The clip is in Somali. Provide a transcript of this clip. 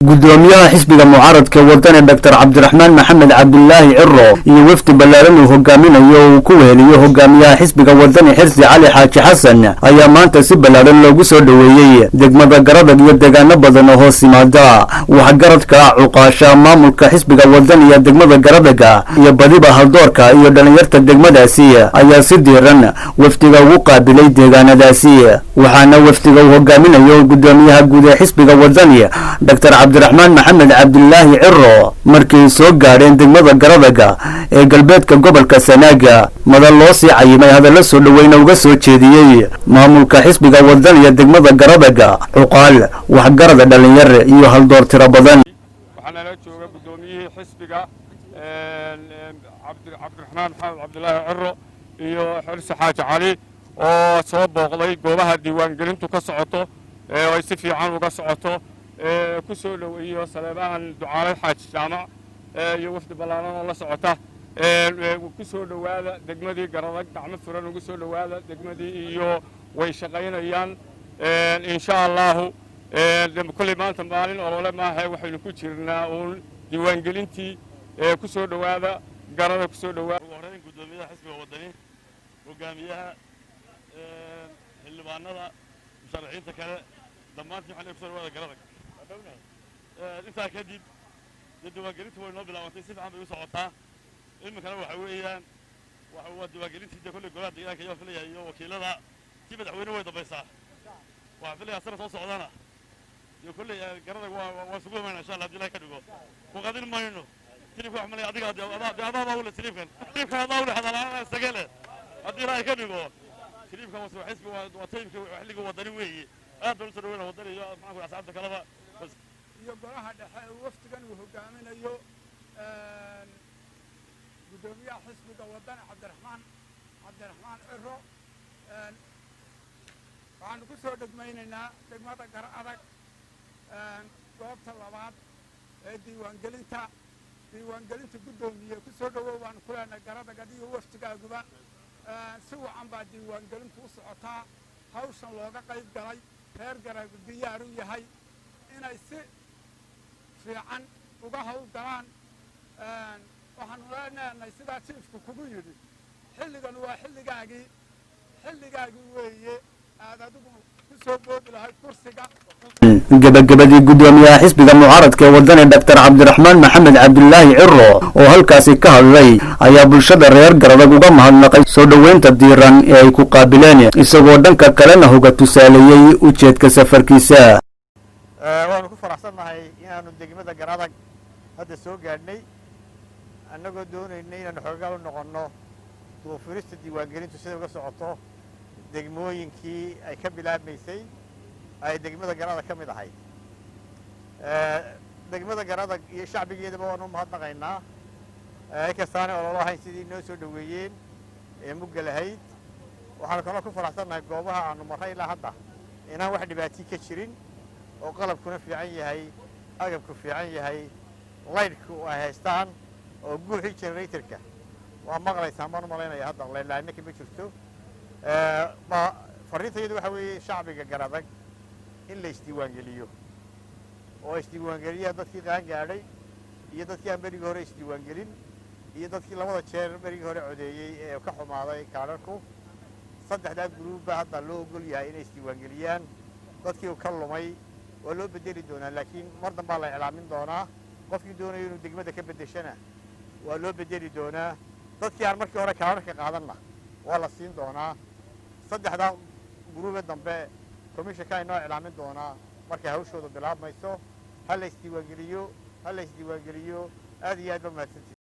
gudoomiyaha xisbiga mucaaradka wadani Dr. Cabdiraxmaan Maxamed Cabdullaahi Cirro iyo wafdi ballaaran uu hogaaminayo uu ku weheliyo hogaamiyaha xisbiga wadani Xirsi Cali Xaaji Xasan ayaa maanta si ballaaran loogu soo dhaweeyay degmada Garadag iyo deegaano badan oo hoos yimaada waxa garadka cuqaasha maamulka xisbiga wadani iyo degmada Garadag iyo badiba haldoorka iyo dhalinyarta degmadaasi ayaa si diiran wafdiga ugu qaabilay deegaanadaasi waxaana wafdiga uu hogaaminayo gudoomiyaha guud ee xisbiga wadani Dr. Cabdiraxmaan Maxamed Cabdullaahi Cirro markii soo gaareen degmada Garadag ee galbeedka gobolka Sanaaga madal loo sii cayimay hadallo soo dhaweyn uga soo jeediyay maamulka xisbiga wadani iyo degmada Garadag cuqaal wax garada dhalinyar iyo haldoor tiro badan waxaana la jooga gudoomiyihii xisbiga Cabdiraxmaan Maxamed Cabdullaahi Cirro iyo Xirsi Xaaji Cali oo soo booqday goobaha diiwaangelintu ka socoto ee ay si fiican uga socoto ku soo dhaweeyo Saleebaan Ducaale Xaaji Jaamac iyo wafdi ballaaran oo la socota ku soo dhawaada degmadii Garadag gacmo furan ugu soo dhawaada degmadii iyo way shaqaynayaan insha Allah kulli maanta maalin olole maaha waxaynu ku jirnaa oo diiwaangelintii ku soo dhawaada Garadag ku soo dhawaada horreyn gudoomiyaha xisbiga wadani hogaamiyaha xildhibaanada musharaxiinta kale dhammaantiin waxaan ku soo dhawaada Garadag intaa kadib diiwaangelintu way noo bilaabantay si fiican bay u socotaa iminkana waxa weeyaan waa diiwaangelintii kulli golaha deegaanka iyo filayaa iyo wakiilada si madaxweyne way dambaysaa waxaan filayaa sana soo socdana iyo kulli Garadag waa sugu imaanaa insha Allah Ilaahay ka dhigo ku qadin mayno tilifka wax malay adiga adaa wala tilifkan adaa wala hadalana sagale hadii Ilaahay ka dhigo tilifka waa xisbi waa taymka xilliga wadani weeye aad baan u soo dhaweynaa wadani iyo maxaan ku asxaabta kalaba iyo golaha dhexe wafdigan uu hogaaminayo gudoomiyaha xisbiga wadani Cabdiraxmaan Cirro waxaanu ku soo dhegmaynaynaa degmada Garadag goobta labaad ee diiwaangelinta gudoomiye ku soo dhawow baan ku leenahay Garadag adiga wafdigaaguba si wacan baa diiwaangelintu u socotaa hawshan looga qayb galay reer Garadag diyaar u yahay inay si fiican uga hawlgalaan waxaanu leenahay sidaa jiifku kugu yidhi xilligan waa xilligaagii weeye aad adigu ku soo boodi lahayd kursiga gabagabadii gudoomiyaha xisbiga mucaaradka wadani Dr. Cabdiraxmaan Maxamed Cabdullaahi Cirro oo halkaasi ka hadlay ayaa bulshada reer Garadag uga mahadnaqay soo dhaweynta diiran ee ay ku qaabileen isagoo dhanka kalena hoga tusaaleeyay ujeedka safarkiisa waanu ku faraxsanahay inaanu degmada Garadag hadda soo gaadhnay annagoo doonaynay inaanu xoogaal u noqono duufurista diiwaangelintu sida uga socoto degmooyinkii ay ka bilaabmaysay ay degmada Garadag ka mid ahayd degmada Garadag iyo shacbigeedaba waanu mahadnaqaynaa kastaana ololahayn sidii noo soo dhaweeyeen ee mugga lahayd waxaanu kaloo ku faraxsanahay goobaha aanu maray ilaa hadda inaan wax dhibaato ka jirin oo qalabkuna fiican yahay agabku fiican yahay laydhku ay haystaan oo guuxii generatorka waa maqlaysaan baan u malaynayaa hadda leelaana kama jirto fariintayadu waxa weeye shacbiga Garadag in la isdiiwaangeliyo oo isdiiwaangeliya dadkii qaan gaadhay iyo dadkii aan berigii hore isdiiwaangelin iyo dadkii labada jeer berigii hore codeeyey ee ka xumaaday kaadharku saddexdaa gruubba hadda loo ogol yahay inay isdiiwaangeliyaan dadkii ka lumay waa loo bedeli doonaa laakiin mar dambaa la iclaamin doonaa qofkii doonayo inuu degmada ka bedeshana waa loo bedeli doonaa dadkii aan markii hore kaadharka qaadanna waa la siin doonaa saddexdaa gruube dambe komishanka inoo iclaamin doonaa markay hawshooda bilaabmayso ha la isdiiwaangeliyo aad iyo aad ba mahadsantihiin